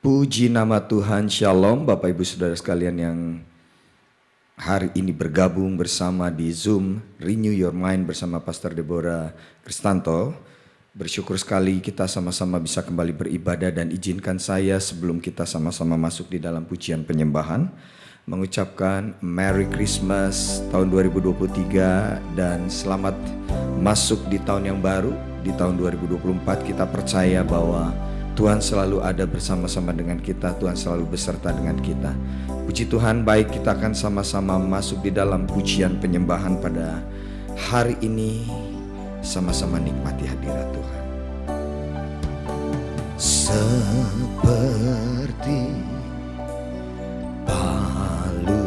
Puji nama Tuhan, Shalom Bapak Ibu Saudara sekalian yang hari ini bergabung bersama di Zoom Renew Your Mind bersama Pastor Deborah Kristanto. Bersyukur sekali kita sama-sama bisa kembali beribadah dan izinkan saya sebelum kita sama-sama masuk di dalam pujian penyembahan mengucapkan Merry Christmas tahun 2023 dan selamat masuk di tahun yang baru. Di tahun 2024 kita percaya bahwa Tuhan selalu ada bersama-sama dengan kita, Tuhan selalu beserta dengan kita. Puji Tuhan, baik, kita akan sama-sama masuk di dalam pujian penyembahan pada hari ini. Sama-sama nikmati hadirat Tuhan. Seperti palungan,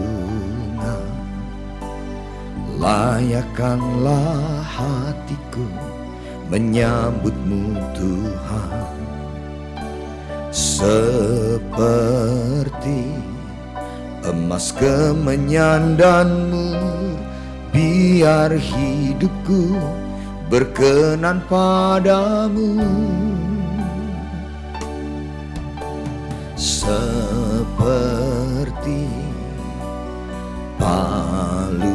layakkanlah hatiku menyambutmu Tuhan. Seperti emas kemenyandanmu, biar hidupku berkenan padamu. Seperti palungan,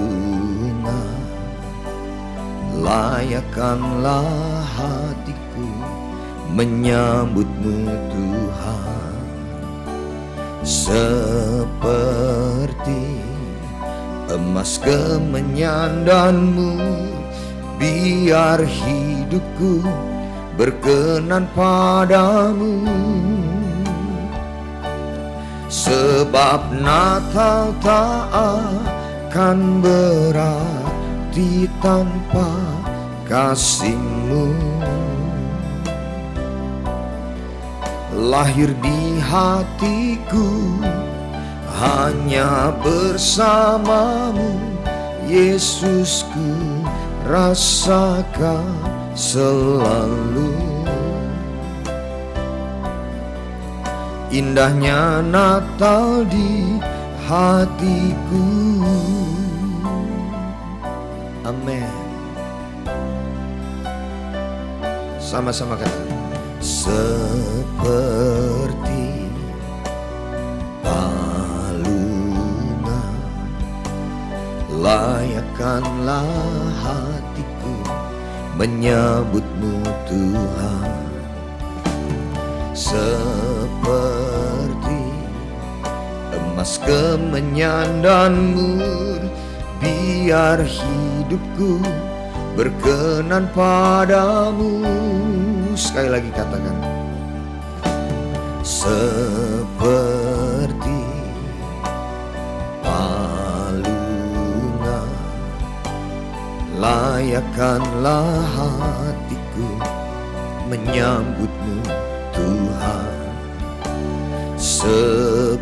layakkanlah hatiku menyambutmu Tuhan. Seperti emas kemenyandanmu, biar hidupku berkenan padamu. Sebab Natal tak akan berarti tanpa kasih-Mu. Lahir di hatiku hanya bersamamu, Yesusku rasakan selalu. Indahnya Natal di hatiku. Amin. Sama-sama katakan. Seperti palungan, layakkanlah hatiku menyambutmu Tuhan. Seperti emas kemenyandanmu, biar hidupku berkenan padamu. Sekali lagi katakan. Seperti palungan, layakkanlah hatiku menyambutmu Tuhan. Seperti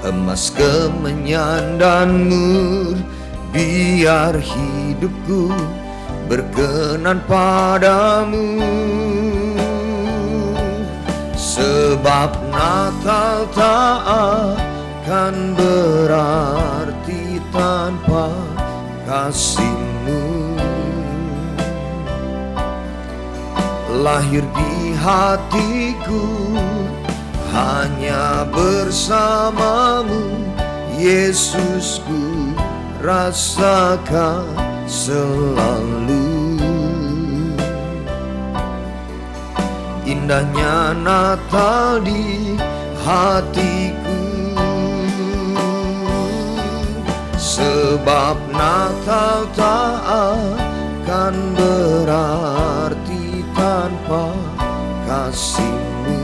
emas kemenyandanmu, biar hidupku berkenan padamu. Sebab Natal tak akan berarti tanpa kasih-Mu. Lahir di hatiku hanya bersamamu, Yesusku rasakan selalu. Indahnya Natal di hatiku. Sebab Natal tak akan berarti tanpa kasih-Mu.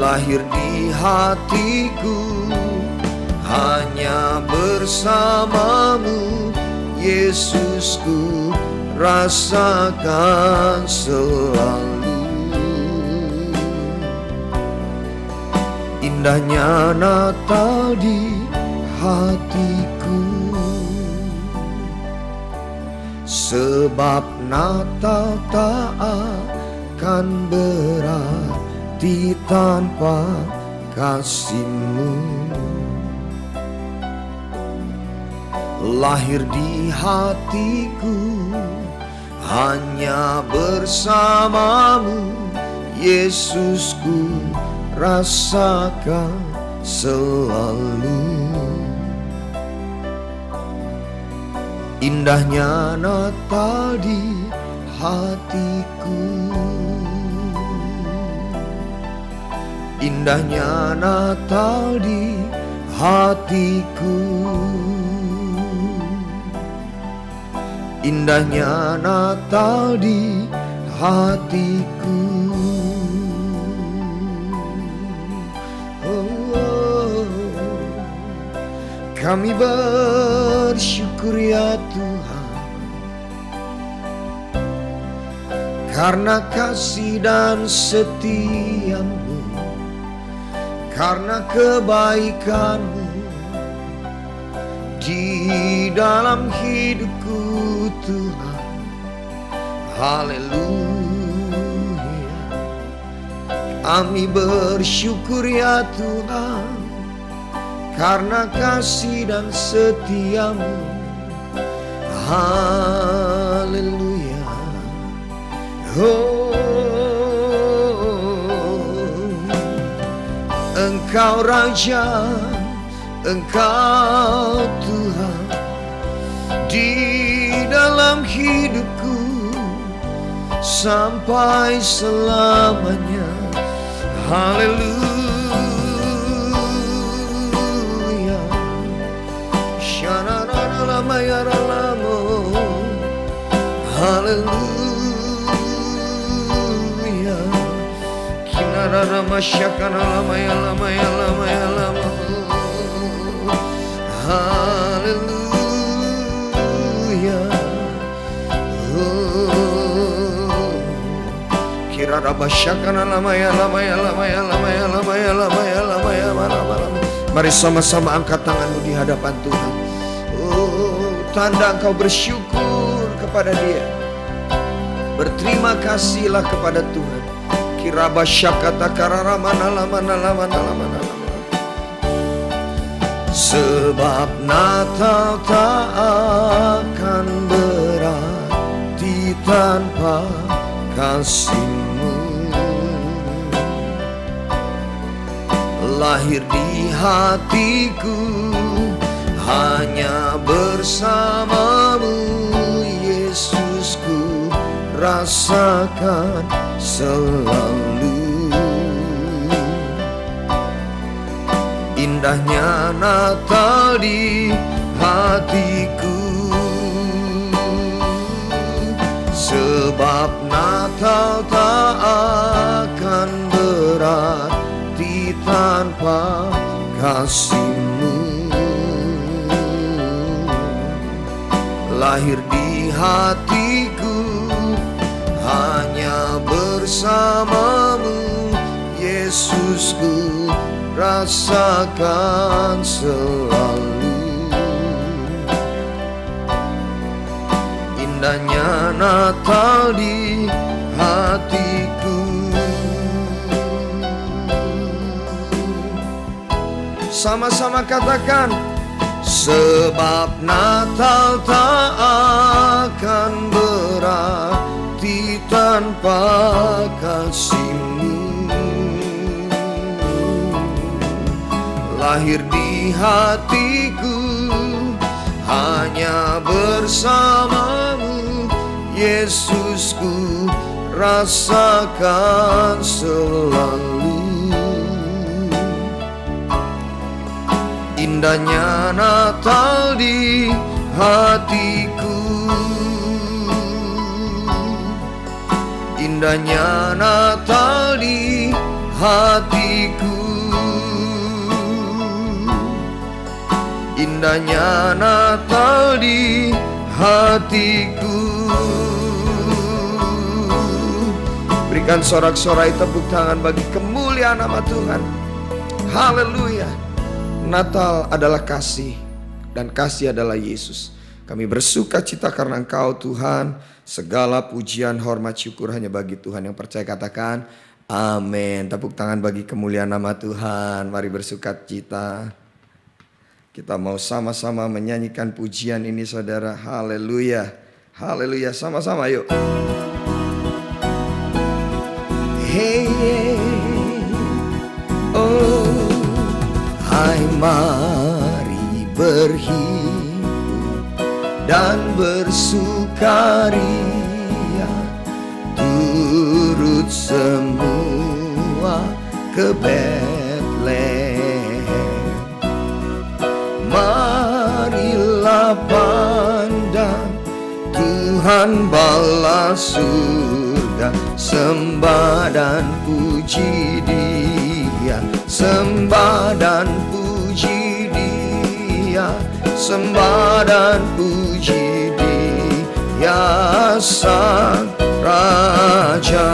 Lahir di hatiku hanya bersamamu, Yesusku rasakan selalu. Indahnya Natal di hatiku. Sebab Natal tak akan berarti tanpa kasih-Mu. lahir di hatiku hanya bersamamu Yesusku rasakan selalu. Indahnya Natal di hatiku, indahnya Natal di hatiku, indahnya Natal di hatiku. Kami bersyukur ya Tuhan, karena kasih dan setiamu, karena kebaikanmu di dalam hidupku Tuhan. Haleluya. Kami bersyukur ya Tuhan, karena kasih dan setiamu. Haleluya. Engkau Raja, Engkau Tuhan di dalam hidupku sampai selamanya. Haleluya. Haleluya. Kinara masyakana lama ya lama ya lama ya lama. Haleluya. Kirara masyakana lama ya lama ya lama ya lama ya lama ya lama ya lama ya lama. Mari sama-sama angkat tanganmu di hadapan Tuhan. Tanda engkau bersyukur kepada Dia. Berterima kasihlah kepada Tuhan. Kiraba syakata kararamana lamana lamana lamana lamana. Sebab Natal tak akan berarti tanpa kasih-Mu. Lahir di hatiku hanya bersamamu Yesusku rasakan selalu. Indahnya Natal di hatiku, sebab Natal tak akan berarti tanpa kasih-Mu. Lahir di hatiku hanya bersamamu Yesusku rasakan selalu. Indahnya Natal di hatiku. Sama-sama katakan, sebab Natal tak akan berarti tanpa kasih-Mu. Lahir di hatiku hanya bersamamu Yesusku rasakan selalu. Indahnya Natal di hatiku, indahnya Natal di hatiku, indahnya Natal di hatiku. Berikan sorak-sorai tepuk tangan bagi kemuliaan nama Tuhan. Haleluya. Natal adalah kasih, dan kasih adalah Yesus. Kami bersuka cita karena Engkau Tuhan. Segala pujian, hormat, syukur hanya bagi Tuhan. Yang percaya katakan amin. Tepuk tangan bagi kemuliaan nama Tuhan. Mari bersuka cita. Kita mau sama-sama menyanyikan pujian ini saudara. Haleluya. Haleluya, sama-sama yuk. Hey, oh, hai mari berhimpun dan bersukaria, turut semua ke Betlehem. Marilah pandang Tuhan bala surga, sembah dan puji Dia, sembah dan puji Dia, sembah dan puji Dia, Sang Raja.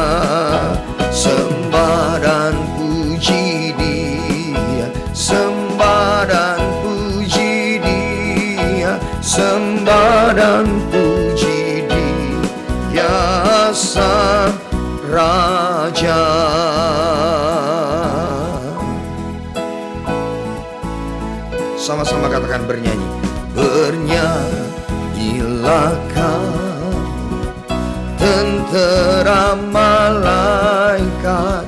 Sembah dan puji Dia, sembah dan puji Dia, sembah dan puji Dia, Sang Raja. Sama-sama katakan bernyanyi. Bernyanyilah kamu tentera malaikat,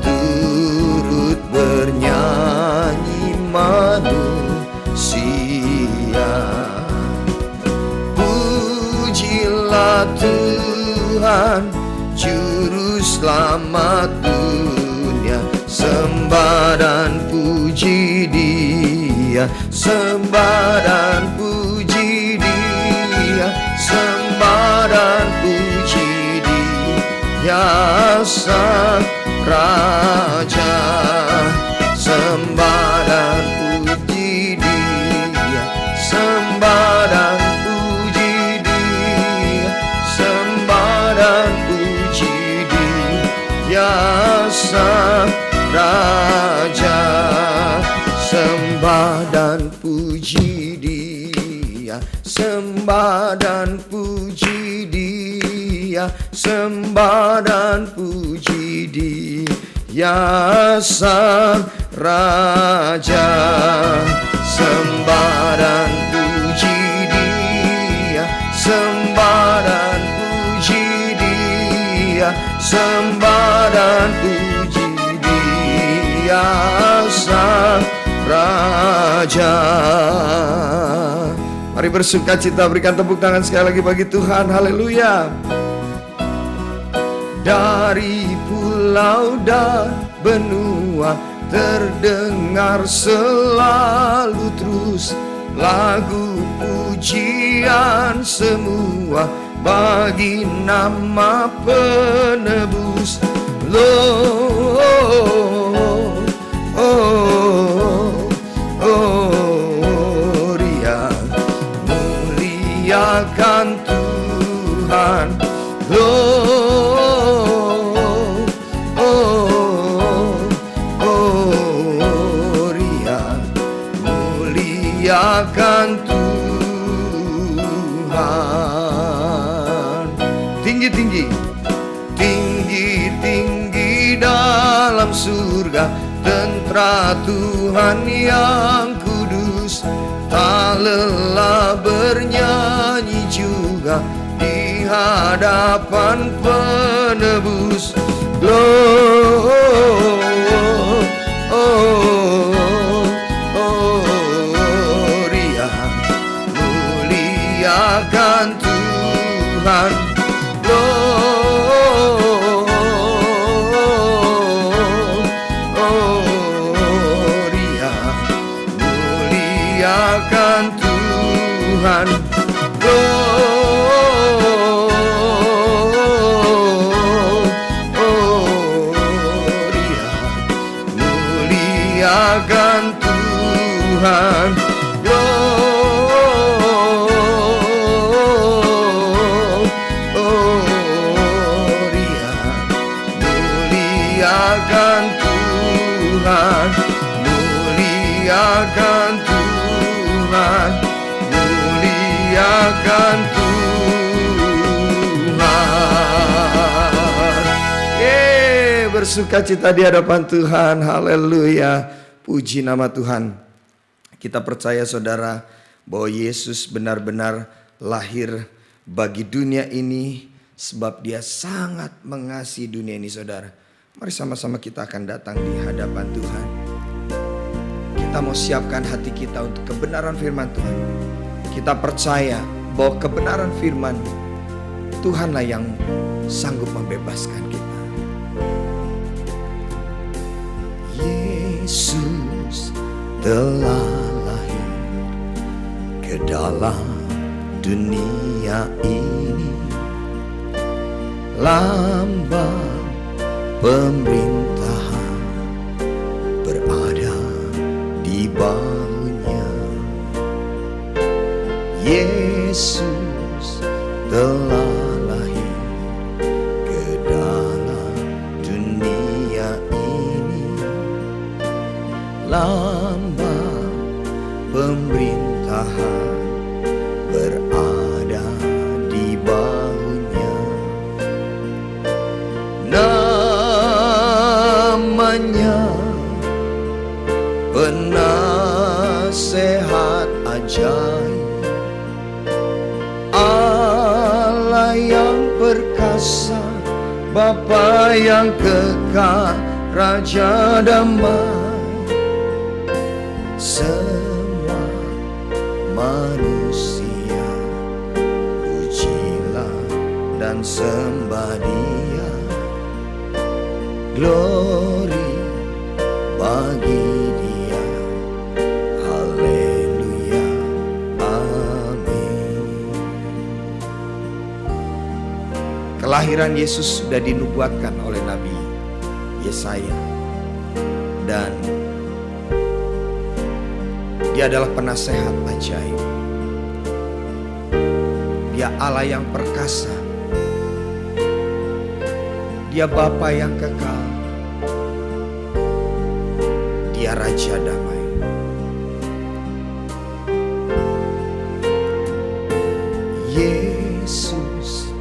turut bernyanyi manusia. Pujilah Tuhan Juru Selamat dunia, sembah dan puji Dia, sembah dan puji Dia, sembah dan puji Dia, Sang Raja. Sembah dan puji Dia, sembah dan puji Dia, sembah dan puji Dia, Sang Raja. Sembah dan puji Dia, sembah dan puji Dia, sembah dan puji Dia, Sang Raja. Sembah dan puji Dia, sembah dan puji Dia, sembah dan puji Dia, Sang Raja. Mari bersukacita, berikan tepuk tangan sekali lagi bagi Tuhan. Haleluya. Dari pulau dan benua terdengar selalu terus lagu pujian semua bagi nama penebus. Gloria, muliakan Tuhan. Gloria, muliakan Tuhan. Tinggi-tinggi, tinggi-tinggi dalam surga, tentara Tuhan yang kudus, tak lelah bernyanyi juga di hadapan penebus. Gloria, muliakan Tuhan. Gloria, muliakan Tuhan. Muliakan Tuhan. Gloria, muliakan Tuhan. Muliakan Tuhan. Muliakan Tuhan. Bersukacita di hadapan Tuhan. Haleluya. Puji nama Tuhan. Kita percaya saudara bahwa Yesus benar-benar lahir bagi dunia ini, sebab Dia sangat mengasihi dunia ini, saudara. Mari sama-sama kita akan datang di hadapan Tuhan. Kita mau siapkan hati kita untuk kebenaran firman Tuhan. Kita percaya bahwa kebenaran firman Tuhanlah yang sanggup membebaskan kita. Yesus telah lahir ke dalam dunia ini, lambang pemerintahan berada di bahunya. Yesus telah lahir ke dalam dunia ini, lambang pemerintahan berada di bahunya. Namanya penasehat ajaib, Allah yang perkasa, Bapa yang kekal, Raja damai. Semua manusia pujilah dan sembah Dia. Glory bagi Dia. Haleluya. Amin. Kelahiran Yesus sudah dinubuatkan oleh Nabi Yesaya, dan Dia adalah penasehat ajaib. Dia Allah yang perkasa. Dia Bapa yang kekal. Dia Raja damai. Yesus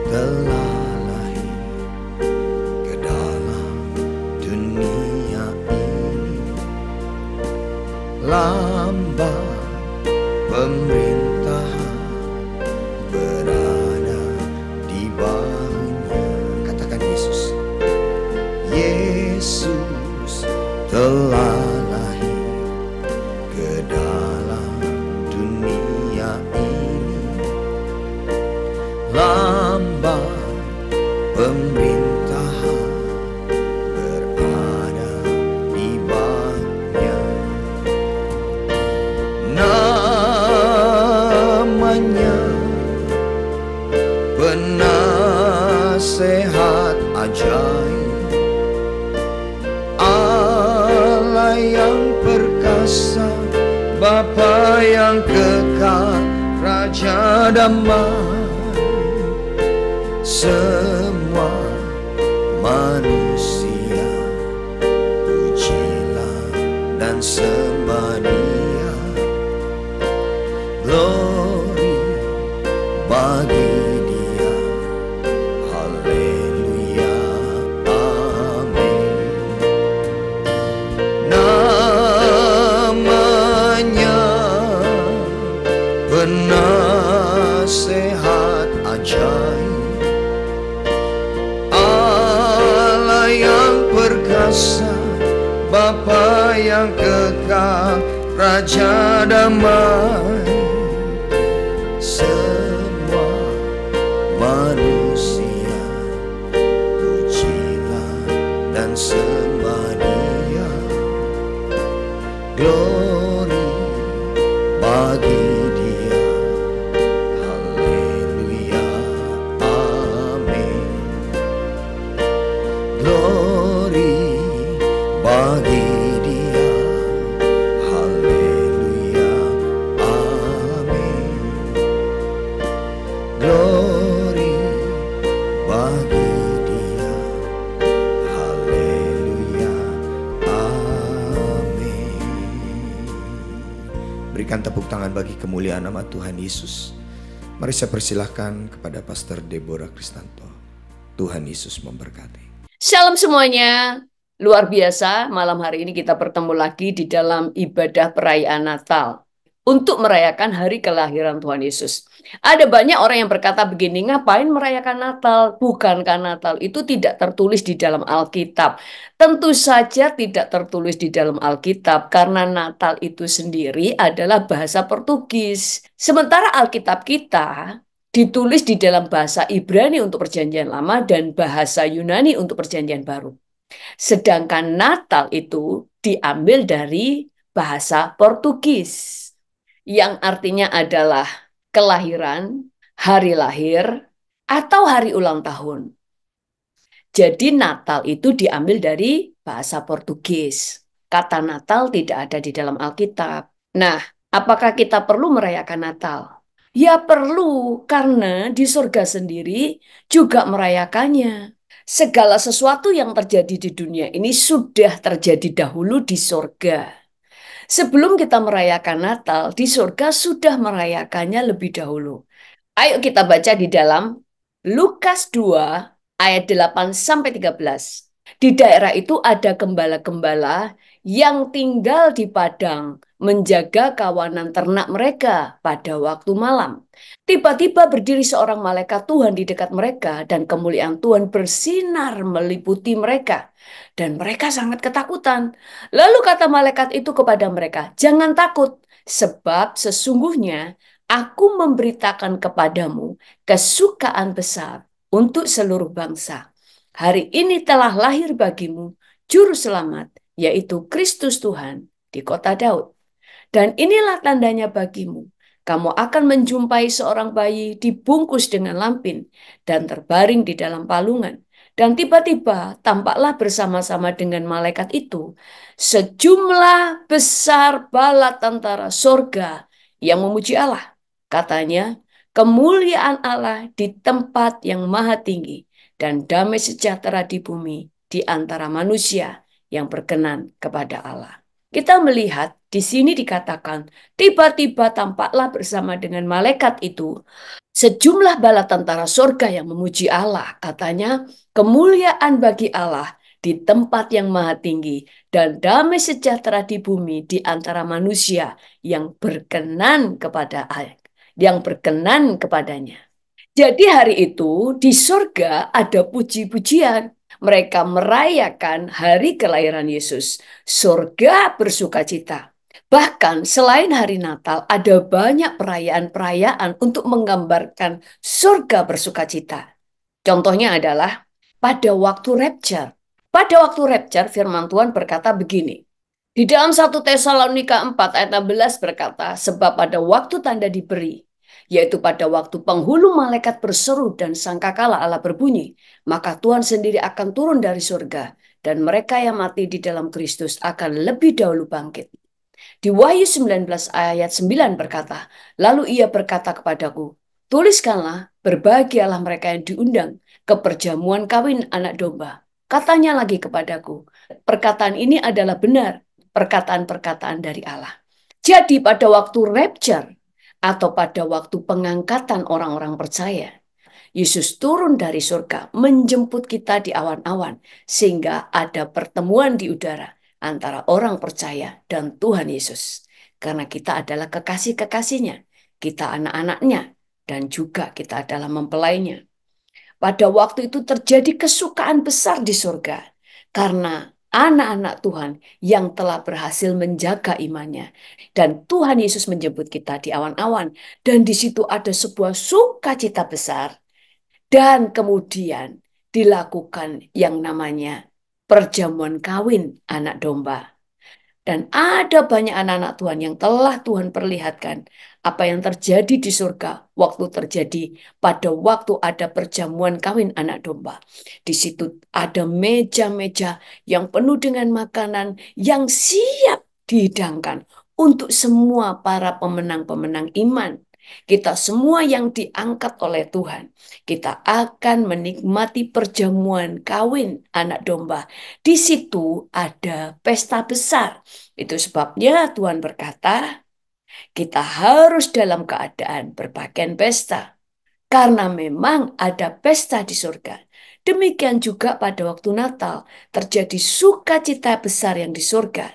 telah lahir ke dalam dunia ini, lambang pemerintahan berada di bahunya. Katakan Yesus. Yesus telah lahir ke dalam dunia ini, lambang pemerintahan berada di bahunya. Namanya penasehat ajaib, Allah yang perkasa, Bapa yang kekal, Raja damai. Semua manusia pujilah dan sembah Dia. Glory bagi Dia. Haleluya. Amin. Namanya penasehat ajaib, Allah yang perkasa, Bapa yang kekal, Raja damai. Semua manusia pujilah dan sembah Dia. Glory bagi Dia. Haleluya. Amin. Glory bagi Dia. Haleluya. Amin. Glory bagi Dia. Haleluya. Amin. Berikan tepuk tangan bagi kemuliaan nama Tuhan Yesus. Mari saya persilahkan kepada Pastor Deborah Kristanto. Tuhan Yesus memberkati. Shalom semuanya, luar biasa malam hari ini kita bertemu lagi di dalam ibadah perayaan Natal. untuk merayakan hari kelahiran Tuhan Yesus. Ada banyak orang yang berkata begini, ngapain merayakan Natal? Bukankah Natal itu tidak tertulis di dalam Alkitab? Tentu saja tidak tertulis di dalam Alkitab, karena Natal itu sendiri adalah bahasa Portugis. Sementara Alkitab kita ditulis di dalam bahasa Ibrani untuk Perjanjian Lama dan bahasa Yunani untuk Perjanjian Baru. Sedangkan Natal itu diambil dari bahasa Portugis yang artinya adalah kelahiran, hari lahir, atau hari ulang tahun. Jadi Natal itu diambil dari bahasa Portugis. Kata Natal tidak ada di dalam Alkitab. Nah, apakah kita perlu merayakan Natal? Ya perlu, karena di surga sendiri juga merayakannya. Segala sesuatu yang terjadi di dunia ini sudah terjadi dahulu di surga. Sebelum kita merayakan Natal, di surga sudah merayakannya lebih dahulu. Ayo kita baca di dalam Lukas 2 ayat 8 sampai 13. Di daerah itu ada gembala-gembala yang tinggal di padang menjaga kawanan ternak mereka pada waktu malam. Tiba-tiba berdiri seorang malaikat Tuhan di dekat mereka dan kemuliaan Tuhan bersinar meliputi mereka. Dan mereka sangat ketakutan. Lalu kata malaikat itu kepada mereka, "Jangan takut, sebab sesungguhnya Aku memberitakan kepadamu kesukaan besar untuk seluruh bangsa. Hari ini telah lahir bagimu juru selamat, yaitu Kristus Tuhan di kota Daud. Dan inilah tandanya bagimu. Kamu akan menjumpai seorang bayi dibungkus dengan lampin dan terbaring di dalam palungan. Dan tiba-tiba tampaklah bersama-sama dengan malaikat itu sejumlah besar bala tentara sorga yang memuji Allah. Katanya, kemuliaan Allah di tempat yang maha tinggi dan damai sejahtera di bumi di antara manusia yang berkenan kepada Allah. Kita melihat di sini dikatakan, tiba-tiba tampaklah bersama dengan malaikat itu sejumlah bala tentara surga yang memuji Allah. Katanya, kemuliaan bagi Allah di tempat yang maha tinggi dan damai sejahtera di bumi di antara manusia yang berkenan kepada Allah, yang berkenan kepadanya. Jadi hari itu di surga ada puji-pujian. Mereka merayakan hari kelahiran Yesus. Surga bersukacita. Bahkan selain hari Natal ada banyak perayaan-perayaan untuk menggambarkan surga bersukacita. Contohnya adalah pada waktu rapture. Pada waktu rapture firman Tuhan berkata begini. Di dalam 1 Tesalonika 4 ayat 16 berkata, sebab pada waktu tanda diberi, yaitu pada waktu penghulu malaikat berseru dan sangkakala Allah berbunyi, maka Tuhan sendiri akan turun dari surga, dan mereka yang mati di dalam Kristus akan lebih dahulu bangkit. Di Wahyu 19 ayat 9 berkata, lalu ia berkata kepadaku, tuliskanlah, berbahagialah mereka yang diundang ke perjamuan kawin anak domba. Katanya lagi kepadaku, perkataan ini adalah benar, perkataan-perkataan dari Allah. Jadi pada waktu rapture atau pada waktu pengangkatan orang-orang percaya, Yesus turun dari surga menjemput kita di awan-awan sehingga ada pertemuan di udara antara orang percaya dan Tuhan Yesus. Karena kita adalah kekasih-kekasihnya, kita anak-anaknya, dan juga kita adalah mempelainya. Pada waktu itu terjadi kesukaan besar di surga karena anak-anak Tuhan yang telah berhasil menjaga imannya. Dan Tuhan Yesus menjemput kita di awan-awan. Dan di situ ada sebuah sukacita besar. Dan kemudian dilakukan yang namanya perjamuan kawin anak domba. Dan ada banyak anak-anak Tuhan yang telah Tuhan perlihatkan apa yang terjadi di surga waktu terjadi pada waktu ada perjamuan kawin anak domba. Di situ ada meja-meja yang penuh dengan makanan yang siap dihidangkan untuk semua para pemenang-pemenang iman. Kita semua yang diangkat oleh Tuhan, kita akan menikmati perjamuan kawin anak domba. Di situ ada pesta besar. Itu sebabnya Tuhan berkata, kita harus dalam keadaan berpakaian pesta. Karena memang ada pesta di surga. Demikian juga pada waktu Natal terjadi sukacita besar yang di surga.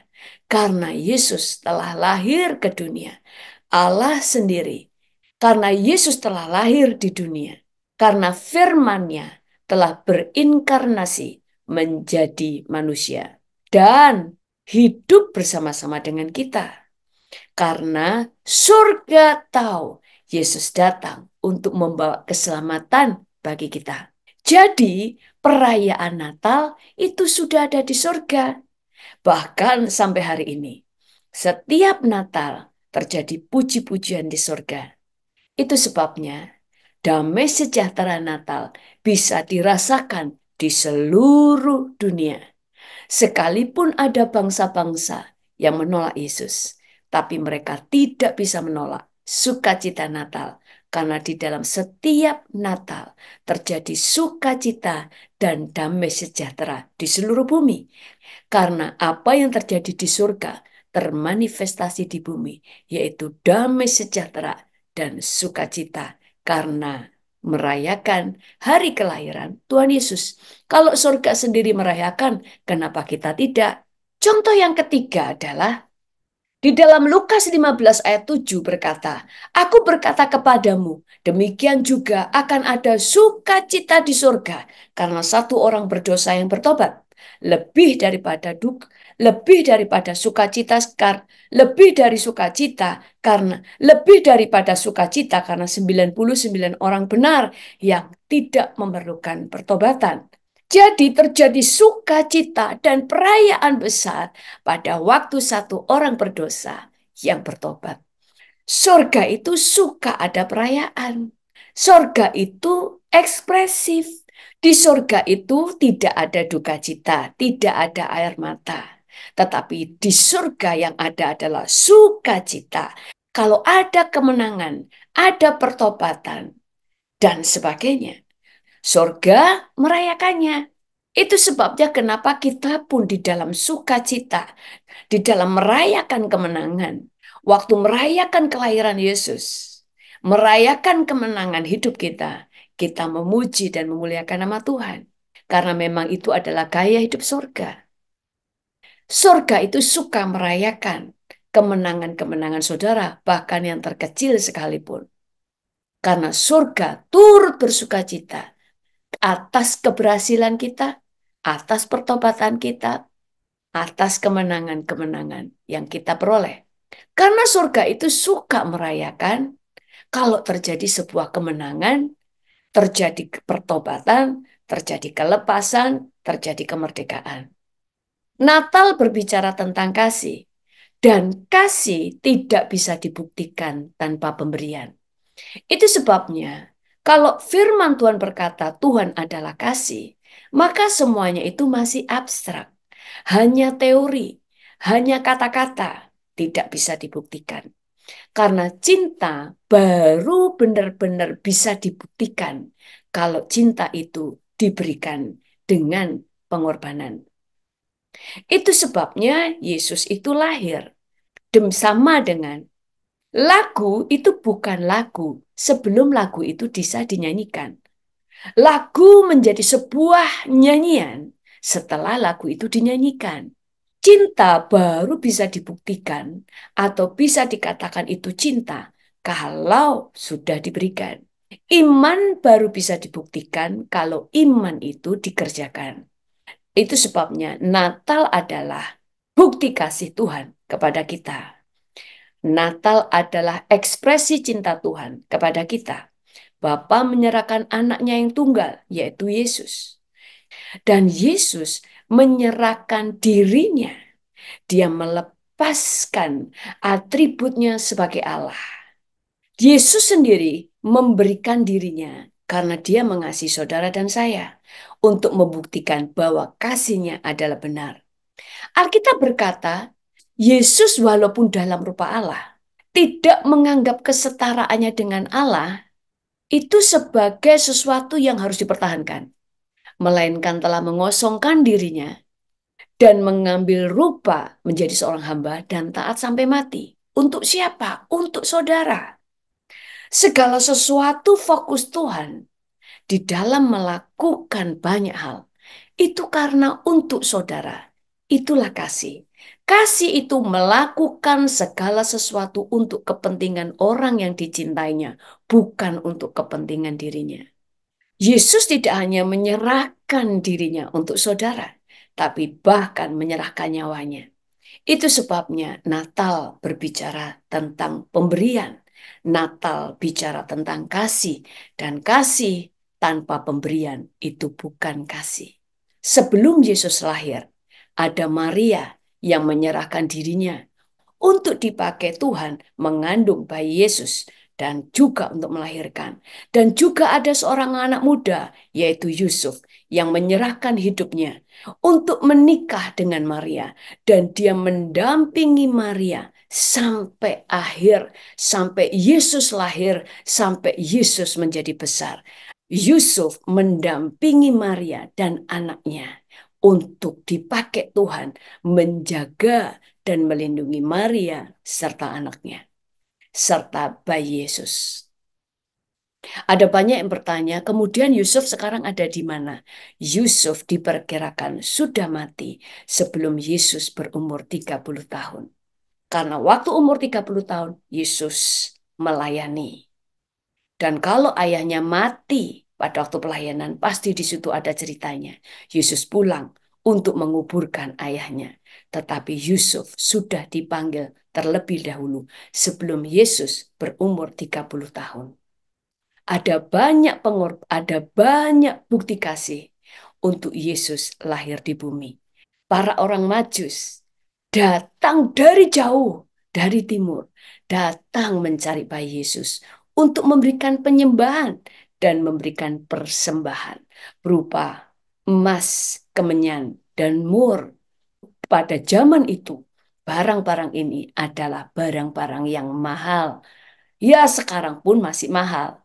Karena Yesus telah lahir ke dunia. Allah sendiri, karena Yesus telah lahir di dunia, karena firman-Nya telah berinkarnasi menjadi manusia dan hidup bersama-sama dengan kita. Karena surga tahu Yesus datang untuk membawa keselamatan bagi kita. Jadi perayaan Natal itu sudah ada di surga. Bahkan sampai hari ini. Setiap Natal terjadi puji-pujian di surga. Itu sebabnya damai sejahtera Natal bisa dirasakan di seluruh dunia. Sekalipun ada bangsa-bangsa yang menolak Yesus, tapi mereka tidak bisa menolak sukacita Natal. Karena di dalam setiap Natal terjadi sukacita dan damai sejahtera di seluruh bumi. Karena apa yang terjadi di surga termanifestasi di bumi, yaitu damai sejahtera dan sukacita karena merayakan hari kelahiran Tuhan Yesus. Kalau surga sendiri merayakan, kenapa kita tidak? Contoh yang ketiga adalah di dalam Lukas 15 ayat 7 berkata, Aku berkata kepadamu, demikian juga akan ada sukacita di surga karena satu orang berdosa yang bertobat. Lebih daripada sukacita, lebih dari sukacita karena 99 orang benar yang tidak memerlukan pertobatan. Jadi terjadi sukacita dan perayaan besar pada waktu satu orang berdosa yang bertobat. Surga itu suka ada perayaan. Surga itu ekspresif. Di surga itu tidak ada duka cita, tidak ada air mata. Tetapi di surga yang ada adalah sukacita. Kalau ada kemenangan, ada pertobatan, dan sebagainya. Surga merayakannya. Itu sebabnya kenapa kita pun di dalam sukacita, di dalam merayakan kemenangan, waktu merayakan kelahiran Yesus, merayakan kemenangan hidup kita, kita memuji dan memuliakan nama Tuhan. Karena memang itu adalah gaya hidup surga. Surga itu suka merayakan kemenangan-kemenangan saudara, bahkan yang terkecil sekalipun. Karena surga turut bersukacita atas keberhasilan kita, atas pertobatan kita, atas kemenangan-kemenangan yang kita peroleh. Karena surga itu suka merayakan kalau terjadi sebuah kemenangan, terjadi pertobatan, terjadi kelepasan, terjadi kemerdekaan. Natal berbicara tentang kasih, dan kasih tidak bisa dibuktikan tanpa pemberian. Itu sebabnya kalau firman Tuhan berkata Tuhan adalah kasih, maka semuanya itu masih abstrak. Hanya teori, hanya kata-kata, tidak bisa dibuktikan. Karena cinta baru benar-benar bisa dibuktikan kalau cinta itu diberikan dengan pengorbanan. Itu sebabnya Yesus itu lahir. Sama dengan lagu itu bukan lagu sebelum lagu itu bisa dinyanyikan. Lagu menjadi sebuah nyanyian setelah lagu itu dinyanyikan. Cinta baru bisa dibuktikan atau bisa dikatakan itu cinta kalau sudah diberikan. Iman baru bisa dibuktikan kalau iman itu dikerjakan. Itu sebabnya Natal adalah bukti kasih Tuhan kepada kita. Natal adalah ekspresi cinta Tuhan kepada kita. Bapa menyerahkan anaknya yang tunggal, yaitu Yesus. Dan Yesus menyerahkan dirinya. Dia melepaskan atributnya sebagai Allah. Yesus sendiri memberikan dirinya karena dia mengasihi saudara dan saya untuk membuktikan bahwa kasihnya adalah benar. Alkitab berkata, Yesus walaupun dalam rupa Allah, tidak menganggap kesetaraannya dengan Allah itu sebagai sesuatu yang harus dipertahankan, melainkan telah mengosongkan dirinya dan mengambil rupa menjadi seorang hamba dan taat sampai mati. Untuk siapa? Untuk saudara. Segala sesuatu fokus Tuhan di dalam melakukan banyak hal. Itu karena untuk saudara. Itulah kasih. Kasih itu melakukan segala sesuatu untuk kepentingan orang yang dicintainya, bukan untuk kepentingan dirinya. Yesus tidak hanya menyerahkan dirinya untuk saudara, tapi bahkan menyerahkan nyawanya. Itu sebabnya Natal berbicara tentang pemberian. Natal bicara tentang kasih. Dan kasih tanpa pemberian itu bukan kasih. Sebelum Yesus lahir, ada Maria yang menyerahkan dirinya untuk dipakai Tuhan mengandung bayi Yesus dan juga untuk melahirkan. Dan juga ada seorang anak muda yaitu Yusuf yang menyerahkan hidupnya untuk menikah dengan Maria dan dia mendampingi Maria sampai akhir, sampai Yesus lahir, sampai Yesus menjadi besar. Yusuf mendampingi Maria dan anaknya untuk dipakai Tuhan menjaga dan melindungi Maria serta anaknya, serta bayi Yesus. Ada banyak yang bertanya, kemudian Yusuf sekarang ada di mana? Yusuf diperkirakan sudah mati sebelum Yesus berumur 30 tahun. Karena waktu umur 30 tahun, Yesus melayani. Dan kalau ayahnya mati pada waktu pelayanan, pasti di situ ada ceritanya. Yesus pulang untuk menguburkan ayahnya. Tetapi Yusuf sudah dipanggil terlebih dahulu sebelum Yesus berumur 30 tahun. Ada banyak bukti kasih untuk Yesus lahir di bumi. Para orang Majus datang dari jauh, dari timur, datang mencari bayi Yesus untuk memberikan penyembahan dan memberikan persembahan berupa emas, kemenyan, dan mur. Pada zaman itu, barang-barang ini adalah barang-barang yang mahal. Ya, sekarang pun masih mahal.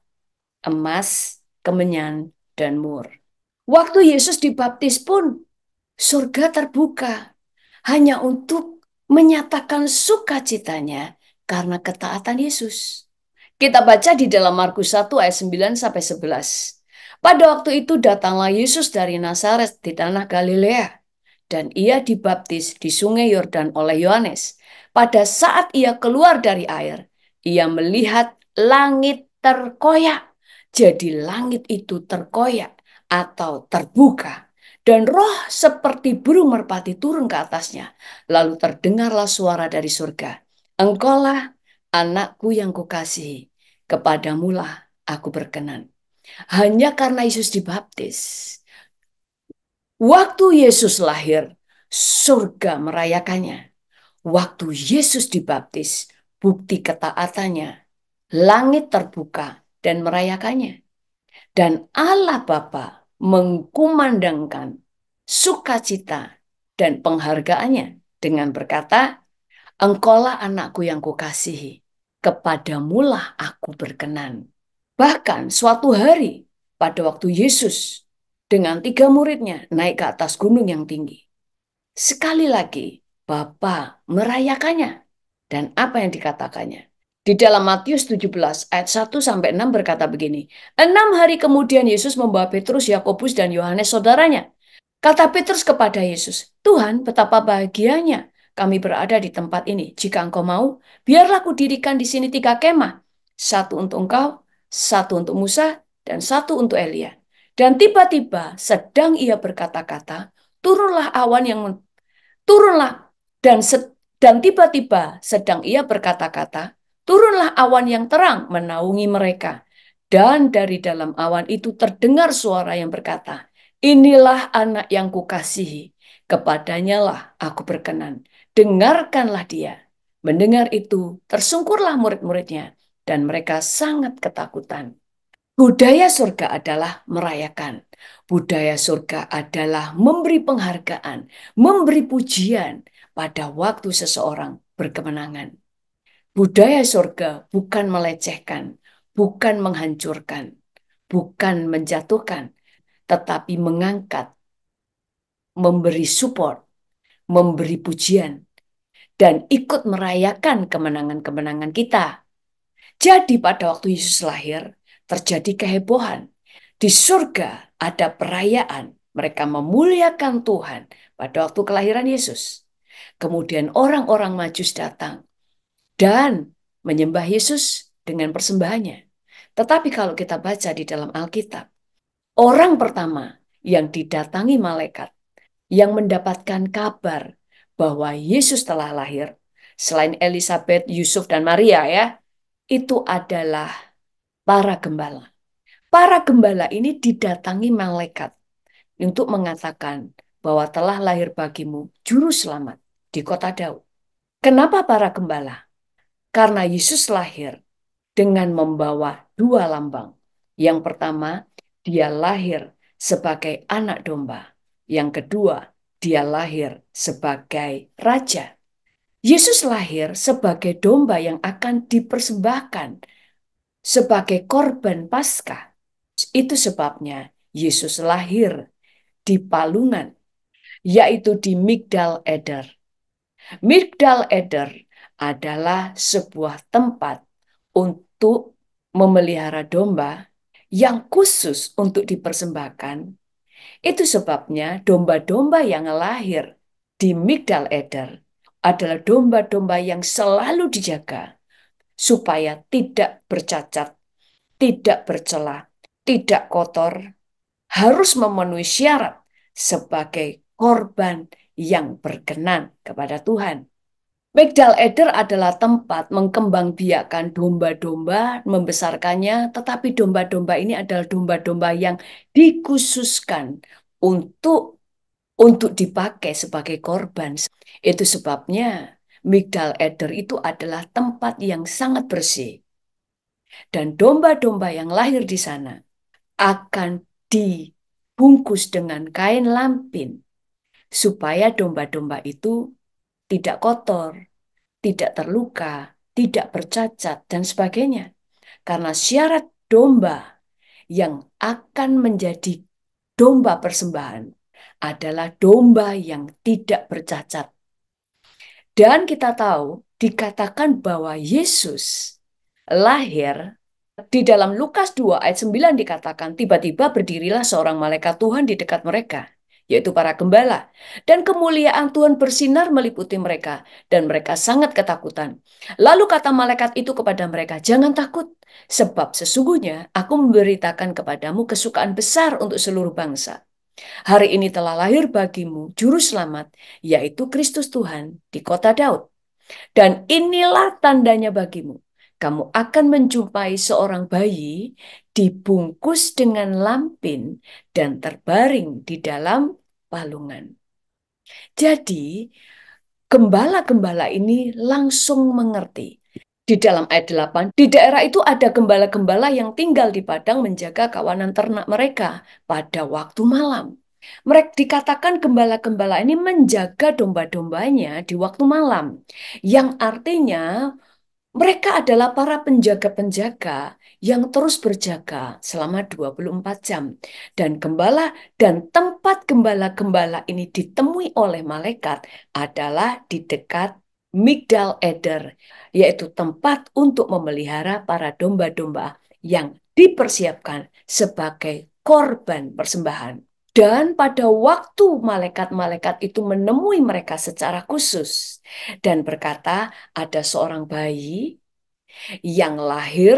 Emas, kemenyan, dan mur. Waktu Yesus dibaptis pun, surga terbuka hanya untuk menyatakan sukacitanya karena ketaatan Yesus. Kita baca di dalam Markus 1 ayat 9 sampai 11. Pada waktu itu datanglah Yesus dari Nazaret di tanah Galilea dan ia dibaptis di sungai Yordan oleh Yohanes. Pada saat ia keluar dari air, ia melihat langit terkoyak. Jadi langit itu terkoyak atau terbuka. Dan roh seperti burung merpati turun ke atasnya. Lalu terdengarlah suara dari surga. Engkaulah anakku yang kukasihi. Kepadamulah aku berkenan. Hanya karena Yesus dibaptis. Waktu Yesus lahir, surga merayakannya. Waktu Yesus dibaptis, bukti ketaatannya, langit terbuka dan merayakannya. Dan Allah Bapa mengkumandangkan sukacita dan penghargaannya dengan berkata, Engkaulah anakku yang kukasihi, kepadamulah aku berkenan. Bahkan suatu hari pada waktu Yesus dengan 3 muridnya naik ke atas gunung yang tinggi. Sekali lagi Bapa merayakannya. Dan apa yang dikatakannya? Di dalam Matius 17 ayat 1 sampai 6 berkata begini. 6 hari kemudian Yesus membawa Petrus, Yakobus dan Yohanes saudaranya. Kata Petrus kepada Yesus, Tuhan, betapa bahagianya kami berada di tempat ini. Jika engkau mau, biarlah kudirikan di sini 3 kemah. Satu untuk engkau, satu untuk Musa, dan satu untuk Elia. Dan tiba-tiba sedang ia berkata-kata, turunlah awan yang turunlah dan dan tiba-tiba sedang ia berkata-kata, turunlah awan yang terang menaungi mereka. Dan dari dalam awan itu terdengar suara yang berkata, inilah anak yang kukasihi, kepadanya lah aku berkenan. Dengarkanlah dia. Mendengar itu, tersungkurlah murid-muridnya, dan mereka sangat ketakutan. Budaya surga adalah merayakan. Budaya surga adalah memberi penghargaan, memberi pujian pada waktu seseorang berkemenangan. Budaya surga bukan melecehkan, bukan menghancurkan, bukan menjatuhkan, tetapi mengangkat, memberi support, memberi pujian, dan ikut merayakan kemenangan-kemenangan kita. Jadi pada waktu Yesus lahir, terjadi kehebohan. Di surga ada perayaan. Mereka memuliakan Tuhan pada waktu kelahiran Yesus. Kemudian orang-orang Majus datang dan menyembah Yesus dengan persembahannya. Tetapi kalau kita baca di dalam Alkitab, orang pertama yang didatangi malaikat, yang mendapatkan kabar bahwa Yesus telah lahir, selain Elizabeth, Yusuf, dan Maria ya, itu adalah para gembala. Para gembala ini didatangi malaikat untuk mengatakan bahwa telah lahir bagimu juru selamat di kota Daud. Kenapa para gembala? Karena Yesus lahir dengan membawa dua lambang. Yang pertama, dia lahir sebagai anak domba. Yang kedua, dia lahir sebagai raja. Yesus lahir sebagai domba yang akan dipersembahkan sebagai korban Paskah. Itu sebabnya Yesus lahir di palungan, yaitu di Migdal Eder. Migdal Eder adalah sebuah tempat untuk memelihara domba yang khusus untuk dipersembahkan. Itu sebabnya domba-domba yang lahir di Migdal Eder adalah domba-domba yang selalu dijaga supaya tidak bercacat, tidak bercela, tidak kotor, harus memenuhi syarat sebagai korban yang berkenan kepada Tuhan. Migdal Eder adalah tempat mengkembangbiakkan domba-domba, membesarkannya, tetapi domba-domba ini adalah domba-domba yang dikhususkan untuk dipakai sebagai korban. Itu sebabnya Migdal Eder itu adalah tempat yang sangat bersih. Dan domba-domba yang lahir di sana akan dibungkus dengan kain lampin supaya domba-domba itu tidak kotor, tidak terluka, tidak bercacat, dan sebagainya. Karena syarat domba yang akan menjadi domba persembahan adalah domba yang tidak bercacat. Dan kita tahu, dikatakan bahwa Yesus lahir di dalam Lukas 2 ayat 9 dikatakan, tiba-tiba berdirilah seorang malaikat Tuhan di dekat mereka, yaitu para gembala. Dan kemuliaan Tuhan bersinar meliputi mereka, dan mereka sangat ketakutan. Lalu kata malaikat itu kepada mereka, jangan takut, sebab sesungguhnya aku memberitakan kepadamu kesukaan besar untuk seluruh bangsa. Hari ini telah lahir bagimu juru selamat, yaitu Kristus Tuhan di kota Daud. Dan inilah tandanya bagimu. Kamu akan menjumpai seorang bayi dibungkus dengan lampin dan terbaring di dalam palungan. Jadi, gembala-gembala ini langsung mengerti. Di dalam ayat 8, di daerah itu ada gembala-gembala yang tinggal di padang menjaga kawanan ternak mereka pada waktu malam. Mereka dikatakan gembala-gembala ini menjaga domba-dombanya di waktu malam, yang artinya mereka adalah para penjaga-penjaga yang terus berjaga selama 24 jam. Dan gembala dan tempat gembala-gembala ini ditemui oleh malaikat adalah di dekat Migdal Eder, yaitu tempat untuk memelihara para domba-domba yang dipersiapkan sebagai korban persembahan. Dan pada waktu malaikat-malaikat itu menemui mereka secara khusus dan berkata, ada seorang bayi yang lahir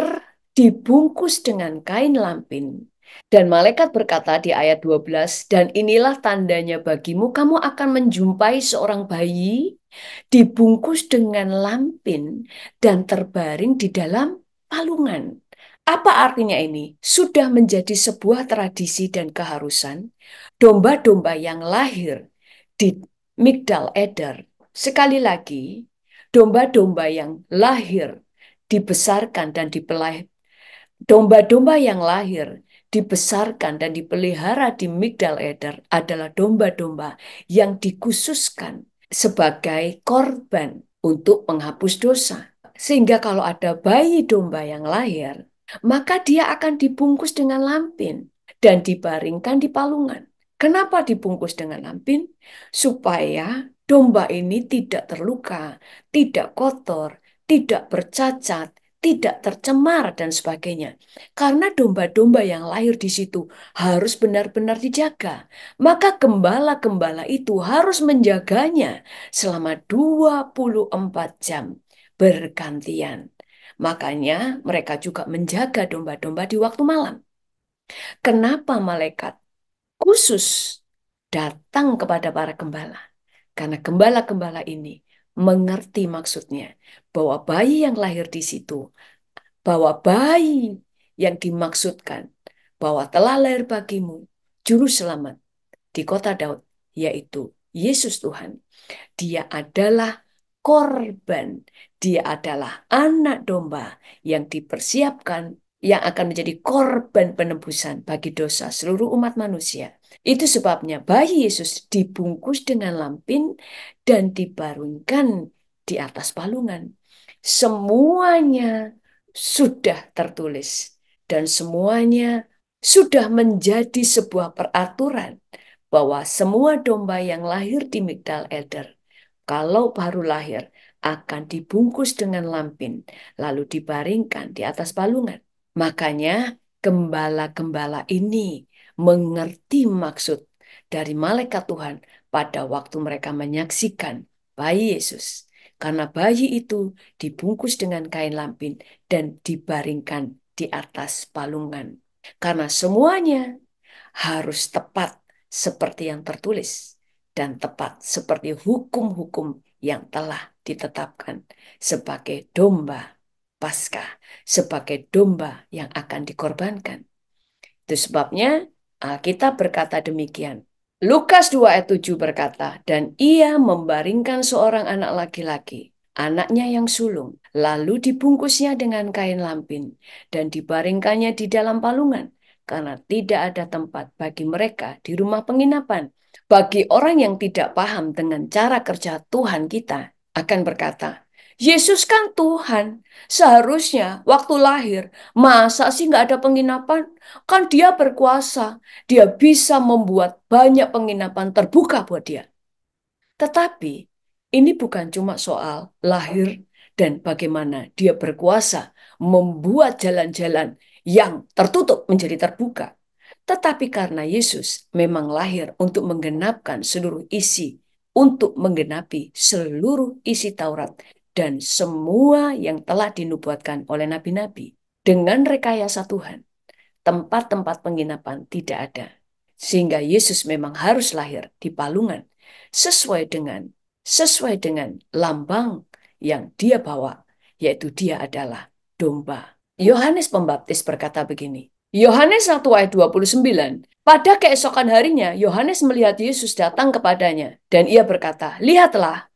dibungkus dengan kain lampin. Dan malaikat berkata di ayat 12, dan inilah tandanya bagimu, kamu akan menjumpai seorang bayi dibungkus dengan lampin dan terbaring di dalam palungan. Apa artinya ini? Sudah menjadi sebuah tradisi dan keharusan domba-domba yang lahir di Migdal Eder. Sekali lagi, domba-domba yang lahir, dibesarkan dan dipelihara, domba-domba yang lahir, dibesarkan dan dipelihara di Migdal Eder adalah domba-domba yang dikhususkan sebagai korban untuk menghapus dosa. Sehingga kalau ada bayi domba yang lahir, maka dia akan dibungkus dengan lampin dan dibaringkan di palungan. Kenapa dibungkus dengan lampin? Supaya domba ini tidak terluka, tidak kotor, tidak bercacat, tidak tercemar dan sebagainya. Karena domba-domba yang lahir di situ harus benar-benar dijaga. Maka gembala-gembala itu harus menjaganya selama 24 jam bergantian. Makanya mereka juga menjaga domba-domba di waktu malam. Kenapa malaikat khusus datang kepada para gembala? Karena gembala-gembala ini mengerti maksudnya bahwa bayi yang lahir di situ, bahwa bayi yang dimaksudkan, bahwa telah lahir bagimu juru selamat di kota Daud, yaitu Yesus Tuhan. Dia adalah korban, dia adalah anak domba yang dipersiapkan yang akan menjadi korban penebusan bagi dosa seluruh umat manusia. Itu sebabnya bayi Yesus dibungkus dengan lampin dan dibaringkan di atas palungan. Semuanya sudah tertulis dan semuanya sudah menjadi sebuah peraturan bahwa semua domba yang lahir di Migdal Eder, kalau baru lahir, akan dibungkus dengan lampin, lalu dibaringkan di atas palungan. Makanya gembala-gembala ini mengerti maksud dari malaikat Tuhan pada waktu mereka menyaksikan bayi Yesus. Karena bayi itu dibungkus dengan kain lampin dan dibaringkan di atas palungan. Karena semuanya harus tepat seperti yang tertulis dan tepat seperti hukum-hukum yang telah ditetapkan sebagai domba Paskah, sebagai domba yang akan dikorbankan. Itu sebabnya Alkitab berkata demikian. Lukas 2 ayat 7 berkata, dan ia membaringkan seorang anak laki-laki, anaknya yang sulung, lalu dibungkusnya dengan kain lampin, dan dibaringkannya di dalam palungan, karena tidak ada tempat bagi mereka di rumah penginapan. Bagi orang yang tidak paham dengan cara kerja Tuhan kita, akan berkata, Yesus kan Tuhan, seharusnya waktu lahir, masa sih nggak ada penginapan? Kan dia berkuasa, dia bisa membuat banyak penginapan terbuka buat dia. Tetapi ini bukan cuma soal lahir dan bagaimana dia berkuasa membuat jalan-jalan yang tertutup menjadi terbuka. Tetapi karena Yesus memang lahir untuk menggenapkan seluruh isi, untuk menggenapi seluruh isi Taurat dan semua yang telah dinubuatkan oleh nabi-nabi dengan rekayasa Tuhan, tempat-tempat penginapan tidak ada. Sehingga Yesus memang harus lahir di palungan sesuai dengan lambang yang dia bawa, yaitu dia adalah domba. Yohanes Pembaptis berkata begini. Yohanes 1 ayat 29. Pada keesokan harinya, Yohanes melihat Yesus datang kepadanya dan ia berkata, "Lihatlah,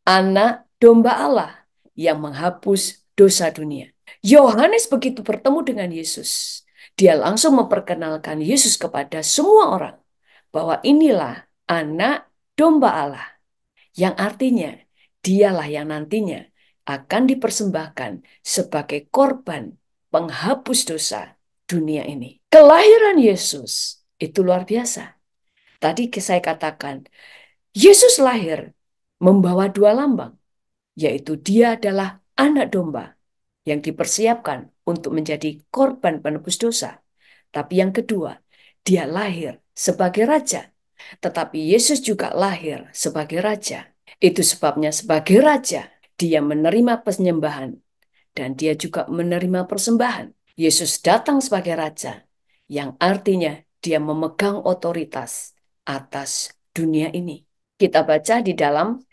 anak domba Allah yang menghapus dosa dunia." Yohanes begitu bertemu dengan Yesus, dia langsung memperkenalkan Yesus kepada semua orang bahwa inilah anak domba Allah, yang artinya dialah yang nantinya akan dipersembahkan sebagai korban penghapus dosa dunia ini. Kelahiran Yesus itu luar biasa. Tadi saya katakan, Yesus lahir membawa dua lambang, yaitu dia adalah anak domba yang dipersiapkan untuk menjadi korban penebus dosa. Tapi yang kedua, dia lahir sebagai raja. Tetapi Yesus juga lahir sebagai raja. Itu sebabnya sebagai raja, dia menerima penyembahan dan dia juga menerima persembahan. Yesus datang sebagai raja, yang artinya dia memegang otoritas atas dunia ini. Kita baca di dalam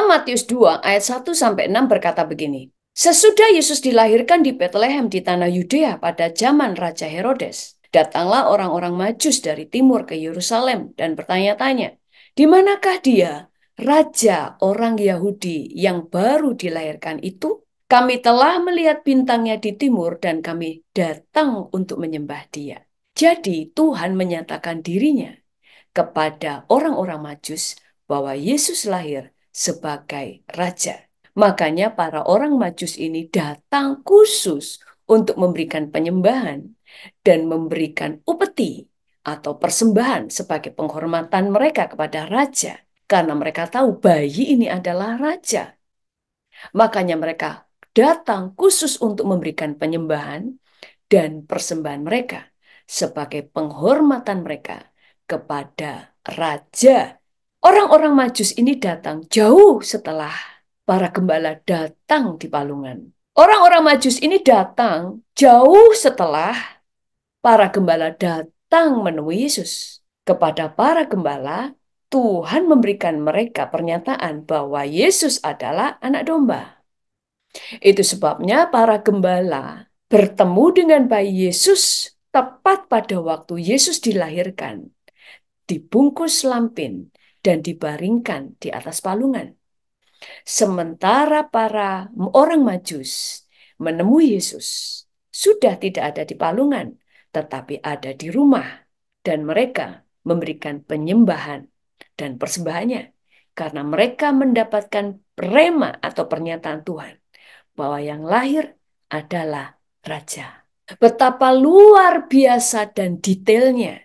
Matius 2 ayat 1 sampai 6 berkata begini. Sesudah Yesus dilahirkan di Bethlehem di tanah Yudea pada zaman Raja Herodes, datanglah orang-orang Majus dari timur ke Yerusalem dan bertanya-tanya, di manakah dia, raja orang Yahudi yang baru dilahirkan itu? Kami telah melihat bintangnya di timur dan kami datang untuk menyembah dia. Jadi Tuhan menyatakan dirinya kepada orang-orang Majus bahwa Yesus lahir sebagai raja. Makanya para orang Majus ini datang khusus untuk memberikan penyembahan dan memberikan upeti atau persembahan sebagai penghormatan mereka kepada raja. Karena mereka tahu bayi ini adalah raja. Makanya mereka datang khusus untuk memberikan penyembahan dan persembahan mereka sebagai penghormatan mereka kepada raja. Orang-orang Majus ini datang jauh setelah para gembala datang di palungan. Orang-orang Majus ini datang jauh setelah para gembala datang menemui Yesus. Kepada para gembala, Tuhan memberikan mereka pernyataan bahwa Yesus adalah anak domba. Itu sebabnya para gembala bertemu dengan bayi Yesus tepat pada waktu Yesus dilahirkan, dibungkus lampin, dan dibaringkan di atas palungan. Sementara para orang Majus menemui Yesus, sudah tidak ada di palungan, tetapi ada di rumah, dan mereka memberikan penyembahan dan persembahannya, karena mereka mendapatkan rema atau pernyataan Tuhan bahwa yang lahir adalah Raja. Betapa luar biasa dan detailnya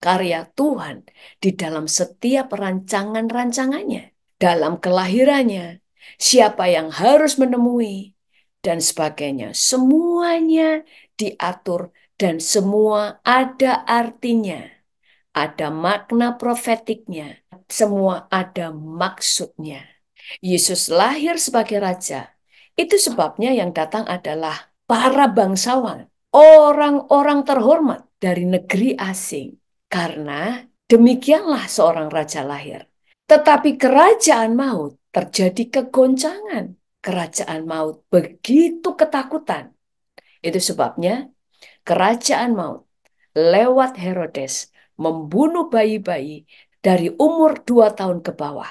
karya Tuhan di dalam setiap rancangan-rancangannya. Dalam kelahirannya, siapa yang harus menemui, dan sebagainya. Semuanya diatur dan semua ada artinya. Ada makna profetiknya. Semua ada maksudnya. Yesus lahir sebagai Raja. Itu sebabnya yang datang adalah para bangsawan, orang-orang terhormat dari negeri asing. Karena demikianlah seorang raja lahir. Tetapi kerajaan maut terjadi kegoncangan. Kerajaan maut begitu ketakutan. Itu sebabnya kerajaan maut lewat Herodes membunuh bayi-bayi dari umur 2 tahun ke bawah.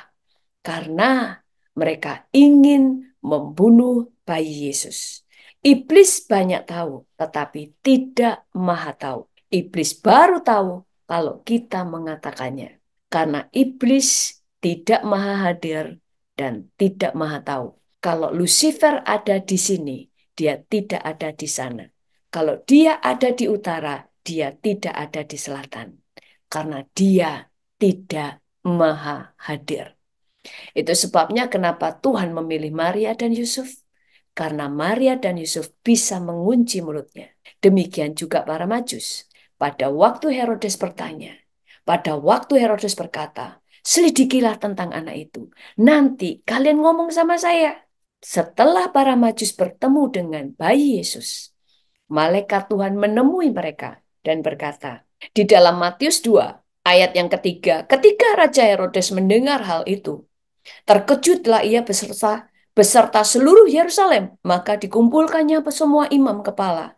Karena mereka ingin membunuh bayi Yesus. Iblis banyak tahu, tetapi tidak maha tahu. Iblis baru tahu kalau kita mengatakannya. Karena iblis tidak maha hadir dan tidak maha tahu. Kalau Lucifer ada di sini, dia tidak ada di sana. Kalau dia ada di utara, dia tidak ada di selatan. Karena dia tidak maha hadir. Itu sebabnya kenapa Tuhan memilih Maria dan Yusuf. Karena Maria dan Yusuf bisa mengunci mulutnya. Demikian juga para Majus. Pada waktu Herodes bertanya, pada waktu Herodes berkata, selidikilah tentang anak itu. Nanti kalian ngomong sama saya. Setelah para Majus bertemu dengan bayi Yesus, malaikat Tuhan menemui mereka dan berkata, di dalam Matius 2, ayat yang ketiga, ketika Raja Herodes mendengar hal itu, terkejutlah ia beserta seluruh Yerusalem. Maka dikumpulkannya semua imam kepala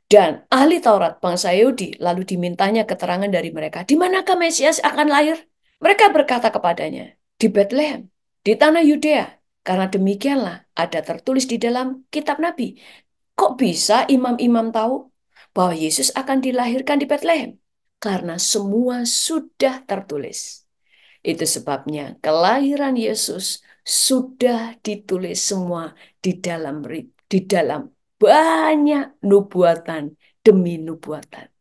dan ahli Taurat bangsa Yahudi. Lalu dimintanya keterangan dari mereka, di manakah Mesias akan lahir? Mereka berkata kepadanya, di Bethlehem, di tanah Yudea. Karena demikianlah ada tertulis di dalam kitab Nabi. Kok bisa imam-imam tahu bahwa Yesus akan dilahirkan di Bethlehem? Karena semua sudah tertulis. Itu sebabnya kelahiran Yesus sudah ditulis semua di dalam banyak nubuatan demi nubuatan.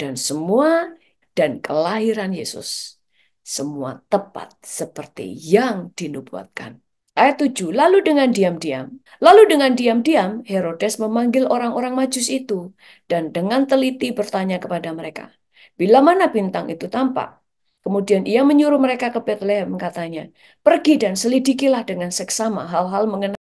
Dan kelahiran Yesus semua tepat seperti yang dinubuatkan. Ayat 7, lalu dengan diam-diam Herodes memanggil orang-orang Majus itu dan dengan teliti bertanya kepada mereka, bila mana bintang itu tampak? Kemudian ia menyuruh mereka ke Bethlehem, katanya, pergi dan selidikilah dengan seksama hal-hal mengenai